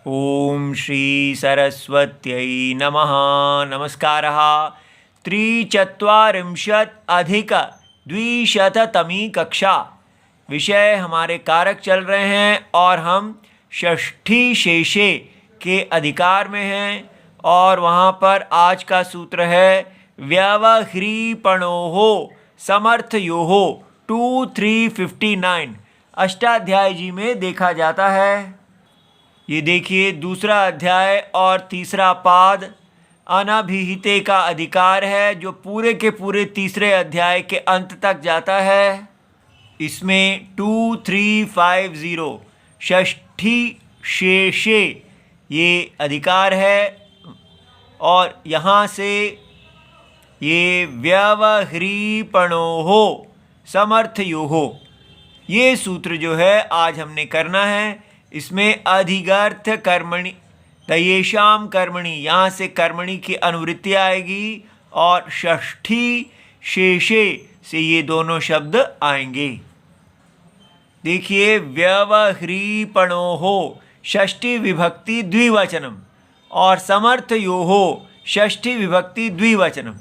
ओम श्री सरस्वत्यै नमः। नमस्कारः। 3चत्वारिंशदधिक-द्विशततमी कक्षा। विषय हमारे कारक चल रहे हैं और हम षष्ठी शेषे के अधिकार में हैं और वहाँ पर आज का सूत्र है व्यवह्रीपणोः समर्थयोः 2-3-59 अष्टाध्याय जी में देखा जाता है। ये देखिए दूसरा अध्याय और तीसरा पाद अनभिहिते का अधिकार है जो पूरे के पूरे तीसरे अध्याय के अंत तक जाता है। इसमें 2-3-50 षष्ठी शेषे ये अधिकार है और यहाँ से ये व्यवह्रीपणोः समर्थयोः ये सूत्र जो है आज हमने करना है। इसमें अधिगर्थ कर्मणि तयेषाम कर्मणि यहाँ से कर्मणि की अनुवृत्ति आएगी और षष्ठी शेषे से ये दोनों शब्द आएंगे। देखिए व्यवह्रीपणोः षष्ठी विभक्ति द्विवचनम और समर्थयोः षष्ठी विभक्ति द्विवचनम।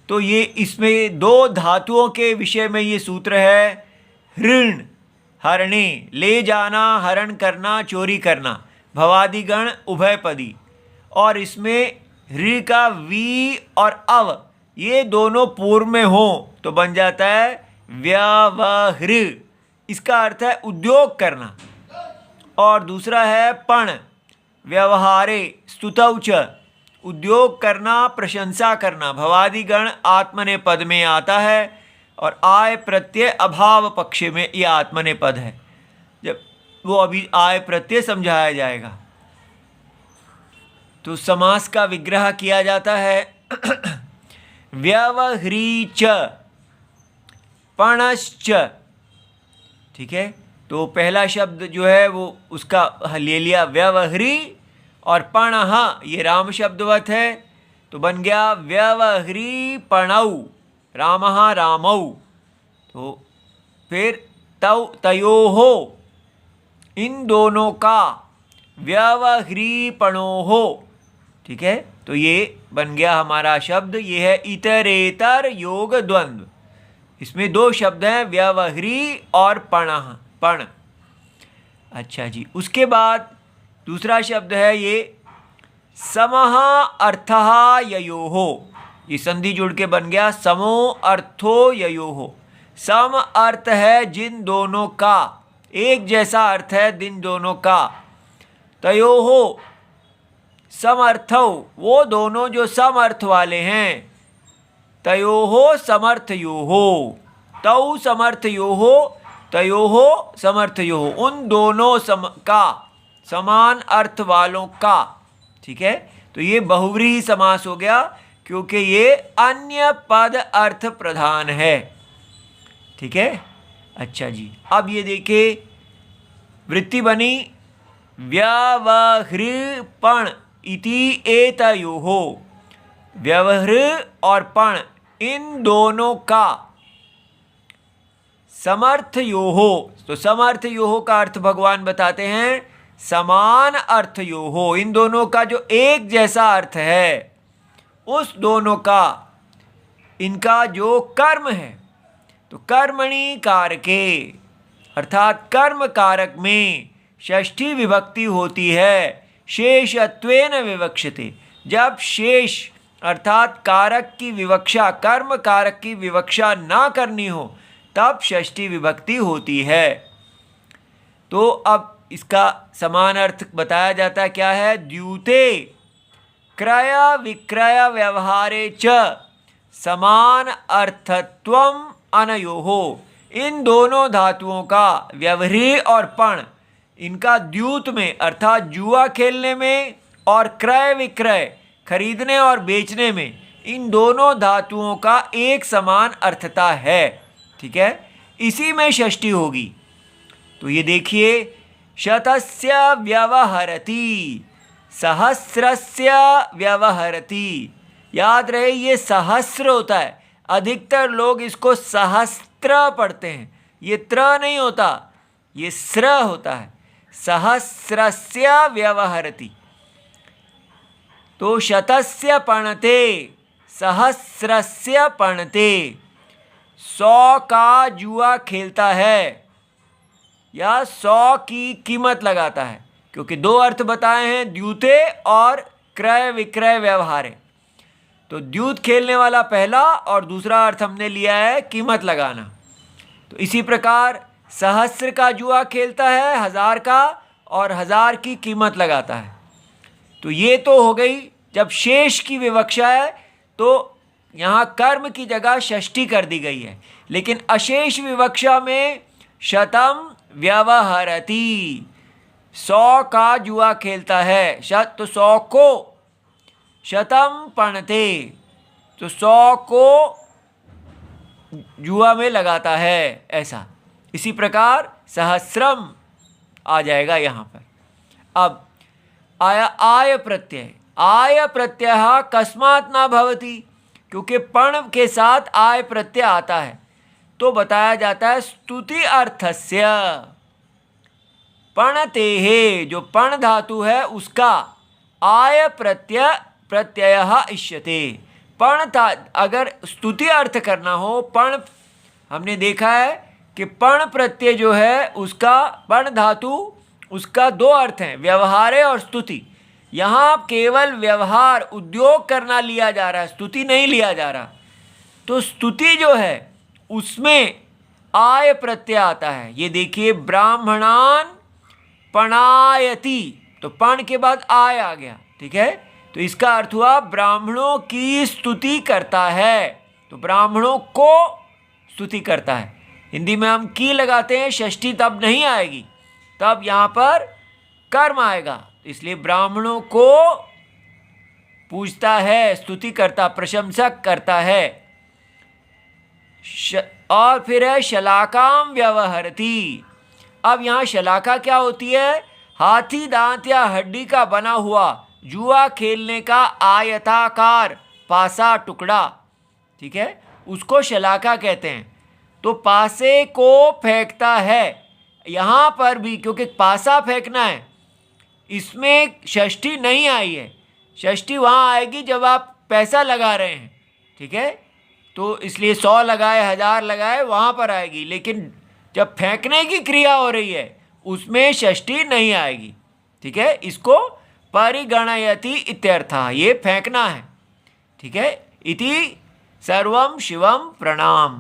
तो ये इसमें दो धातुओं के विषय में ये सूत्र है। हृण हरणे ले जाना, हरण करना, चोरी करना, भवादिगण उभयपदी। और इसमें ऋ का वी और अव ये दोनों पूर्व में हो तो बन जाता है व्यवहृ। इसका अर्थ है उद्योग करना। और दूसरा है पण व्यवहारे स्तुतौ च उद्योग करना, प्रशंसा करना। भवादिगण आत्मनेपद में आता है और आय प्रत्यय अभाव पक्ष में यह आत्मनेपद है। जब वो अभी आय प्रत्यय समझाया जाएगा तो समास का विग्रह किया जाता है। व्यवह्री च पणश्च। ठीक है, तो पहला शब्द जो है वो उसका ले लिया व्यवह्री और पणः ये राम शब्दवत है तो बन गया व्यवह्रीपणौ रामः रामौ। तो फिर तौ तयोः इन दोनों का व्यवह्रीपणोः। ठीक है, तो ये बन गया हमारा शब्द। ये है इतरेतर योग द्वंद्व। इसमें दो शब्द हैं व्यवह्री और पणः पण। अच्छा जी, उसके बाद दूसरा शब्द है ये समः अर्थः ययोः। ये संधि जुड़ के बन गया समो अर्थो ययोः। सम अर्थ है जिन दोनों का, एक जैसा अर्थ है जिन दोनों का। तयोः समर्थौ वो दोनों जो समर्थ वाले हैं। तयोः समर्थयोः तौ समर्थयोः तयोः समर्थयोः उन दोनों का समान अर्थ वालों का। ठीक है, तो ये बहुव्रीहि समास हो गया क्योंकि ये अन्य पद अर्थ प्रधान है। ठीक है, अच्छा जी, अब ये देखिए वृत्ति बनी व्यवह्रीपण इति एतयोः। व्यवह्र और पण इन दोनों का समर्थयोः। तो समर्थयोः का अर्थ भगवान बताते हैं समान अर्थयोः। इन दोनों का जो एक जैसा अर्थ है उस दोनों का इनका जो कर्म है तो कर्मणि कारके अर्थात कर्म कारक में षष्ठी विभक्ति होती है। शेषत्वेन विवक्षते जब शेष अर्थात कारक की विवक्षा कर्म कारक की विवक्षा ना करनी हो तब षष्ठी विभक्ति होती है। तो अब इसका समान अर्थ बताया जाता है क्या है। द्यूते क्रय विक्रय व्यवहारे च समान अर्थत्वम अनयोः। इन दोनों धातुओं का व्यवह्री और पण इनका द्यूत में अर्थात जुआ खेलने में और क्रय विक्रय खरीदने और बेचने में इन दोनों धातुओं का एक समान अर्थता है। ठीक है, इसी में षष्ठी होगी। तो ये देखिए शतस्य व्यवहरति सहस्रस्य व्यवहरति। याद रहे ये सहस्र होता है, अधिकतर लोग इसको सहस्त्र पढ़ते हैं। ये त्र नहीं होता, ये स्र होता है। सहस्रस्य व्यवहरति। तो शतस्य पणते, सहस्रस्य पणते, 100 का जुआ खेलता है या 100 की कीमत लगाता है, क्योंकि दो अर्थ बताए हैं, द्यूते और क्रय विक्रय व्यवहार। तो द्यूत खेलने वाला पहला और दूसरा अर्थ हमने लिया है कीमत लगाना। तो इसी प्रकार सहस्र का जुआ खेलता है, 1000 का, और 1000 की कीमत लगाता है। तो ये तो हो गई जब शेष की विवक्षा है, तो यहाँ कर्म की जगह षष्ठी कर दी गई है। लेकिन अशेष विवक्षा में शतम व्यवहरति, 100 का जुआ खेलता है, तो 100 को, शतम पणते, तो 100 को जुआ में लगाता है, ऐसा। इसी प्रकार सहस्रम आ जाएगा यहाँ पर। अब आया आय प्रत्यय। आय प्रत्यय कस्मात् न भवति, क्योंकि पण के साथ आय प्रत्यय आता है, तो बताया जाता है स्तुति अर्थस्य पणतेः, जो पण धातु है उसका आय प्रत्यय इष्यते। पण था, अगर स्तुति अर्थ करना हो, पण हमने देखा है कि पण प्रत्यय जो है उसका, पण धातु उसका दो अर्थ हैं, व्यवहारे और स्तुति। यहाँ केवल व्यवहार उद्योग करना लिया जा रहा है, स्तुति नहीं लिया जा रहा। तो स्तुति जो है उसमें आय प्रत्यय आता है। ये देखिए, ब्राह्मणान पणायति, तो पण के बाद आय आ गया, ठीक है। तो इसका अर्थ हुआ ब्राह्मणों की स्तुति करता है, तो ब्राह्मणों को स्तुति करता है। हिंदी में हम की लगाते हैं, षष्ठी तब नहीं आएगी, तब यहाँ पर कर्म आएगा। इसलिए ब्राह्मणों को पूजता है, स्तुति करता, प्रशंसक करता है। और फिर है शलाकाम व्यवहरति। अब यहाँ शलाका क्या होती है? हाथी दांत या हड्डी का बना हुआ जुआ खेलने का आयताकार पासा टुकड़ा, ठीक है, उसको शलाका कहते हैं। तो पासे को फेंकता है। यहाँ पर भी क्योंकि पासा फेंकना है, इसमें षष्ठी नहीं आई है। षष्ठी वहाँ आएगी जब आप पैसा लगा रहे हैं, ठीक है। तो इसलिए 100 लगाए, 1000 लगाए, वहाँ पर आएगी। लेकिन जब फेंकने की क्रिया हो रही है उसमें षष्ठी नहीं आएगी, ठीक है। इसको परिगणयति इत्यर्थः, ये फेंकना है, ठीक है। इति सर्वं शिवम प्रणाम।